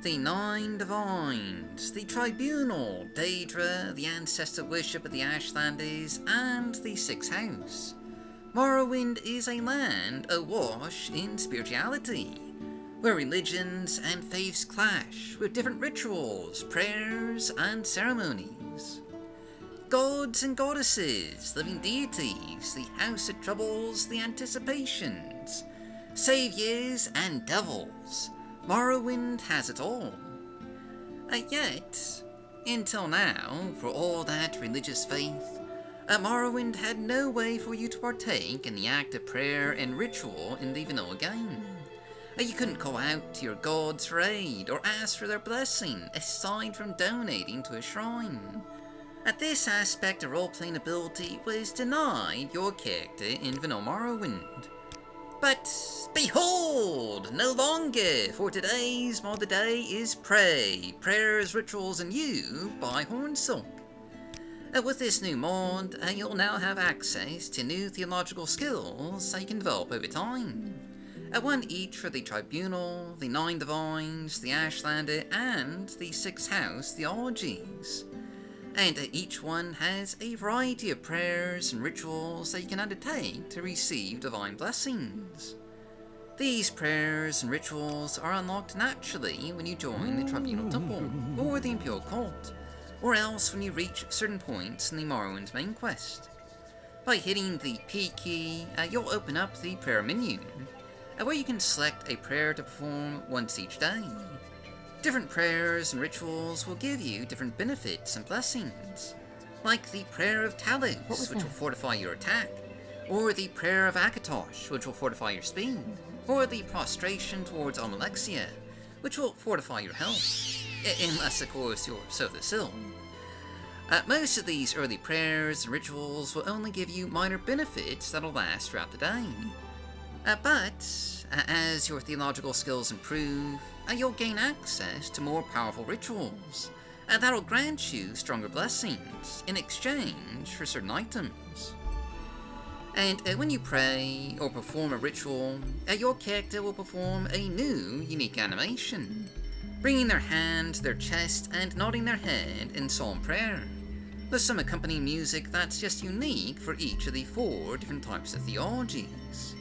The Nine Divines, the Tribunal, Daedra, the ancestor worship of the Ashlanders, and the Sixth House. Morrowind is a land awash in spirituality, where religions and faiths clash with different rituals, prayers, and ceremonies. Gods and goddesses, living deities, the House of Troubles, the Anticipations, saviors and devils. Morrowind has it all. Yet, until now, for all that religious faith, Morrowind had no way for you to partake in the act of prayer and ritual in the vanilla game. You couldn't call out to your gods for aid or ask for their blessing, aside from donating to a shrine. This aspect of role-playing ability was denied your character in vanilla Morrowind. But behold, no longer, for today's mod of the day is Pray, Prayers, Rituals, and You by Hornsilk. With this new mod, you'll now have access to new theological skills you can develop over time. One each for the Tribunal, the Nine Divines, the Ashlander, and the Sixth House theologies. And each one has a variety of prayers and rituals that you can undertake to receive divine blessings. These prayers and rituals are unlocked naturally when you join the Tribunal Temple or the Imperial Cult, or else when you reach certain points in the Morrowind's main quest. By hitting the P key, you'll open up the prayer menu, where you can select a prayer to perform once each day. Different prayers and rituals will give you different benefits and blessings, like the Prayer of Talos, which will fortify your attack, or the Prayer of Akatosh, which will fortify your speed, or the Prostration towards Almalexia, which will fortify your health, unless of course you're Sothis ill. Most of these early prayers and rituals will only give you minor benefits that'll last throughout the day. But as your theological skills improve, you'll gain access to more powerful rituals that'll grant you stronger blessings in exchange for certain items. And when you pray or perform a ritual, your character will perform a new, unique animation, bringing their hand to their chest and nodding their head in solemn prayer, with some accompanying music that's just unique for each of the 4 different types of theologies.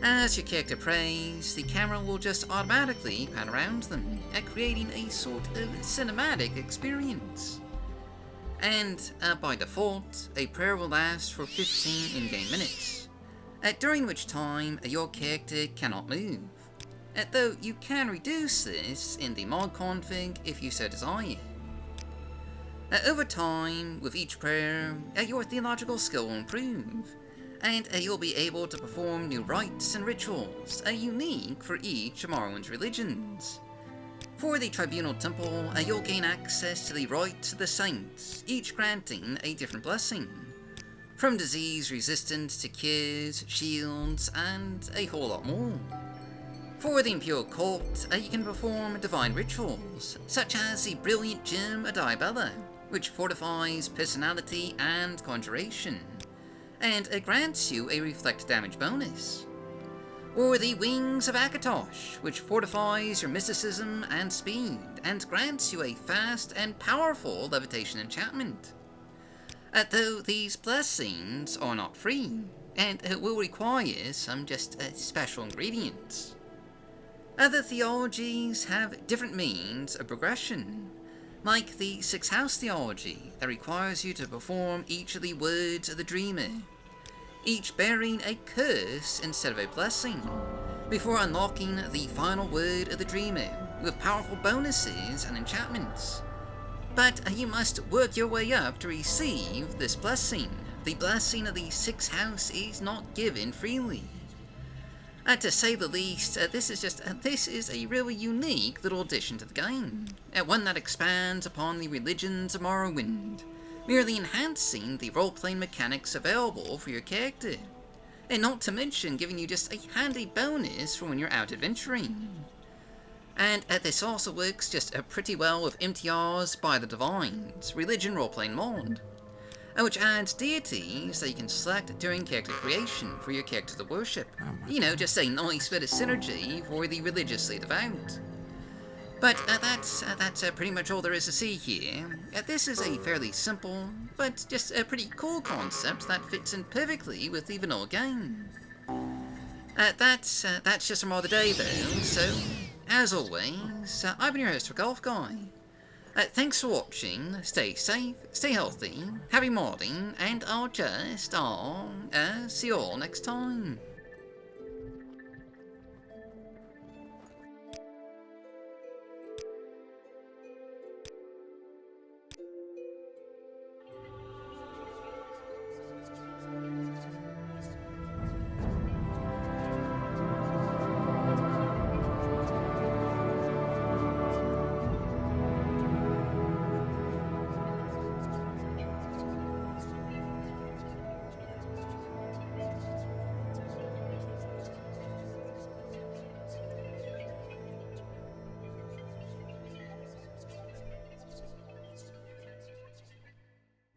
As your character prays, the camera will just automatically pan around them, creating a sort of cinematic experience. And by default, a prayer will last for 15 in-game minutes, during which time your character cannot move, though you can reduce this in the mod config if you so desire. Over time, with each prayer, your theological skill will improve, and you'll be able to perform new rites and rituals, unique for each of Morrowind's religions. For the Tribunal Temple, you'll gain access to the Rites of the Saints, each granting a different blessing, from disease resistance to cures, shields, and a whole lot more. For the Imperial Cult, you can perform divine rituals, such as the Brilliant Gem of Diabella, which fortifies personality and conjuration, and it grants you a reflect damage bonus. Or the Wings of Akatosh, which fortifies your mysticism and speed, and grants you a fast and powerful levitation enchantment. Though these blessings are not free, and will require some just special ingredients. Other theologies have different means of progression, like the Sixth House theology that requires you to perform each of the words of the Dreamer, each bearing a curse instead of a blessing, before unlocking the final word of the Dreamer with powerful bonuses and enchantments. But you must work your way up to receive this blessing. The blessing of the Sixth House is not given freely. To say the least, this is a really unique little addition to the game, one that expands upon the religions of Morrowind, merely enhancing the role-playing mechanics available for your character, and not to mention giving you just a handy bonus for when you're out adventuring. And this also works just pretty well with MTR's By the Divines religion role-playing mod, which adds deities that you can select during character creation for your character to worship. You know, just a nice bit of synergy for the religiously devout. But that's pretty much all there is to see here. This is a fairly simple, but just a pretty cool concept that fits in perfectly with the vanilla game. That's just from all the day though, so, as always, I've been your host for Golf Guy. Thanks for watching, stay safe, stay healthy, happy modding, and I'll see you all next time.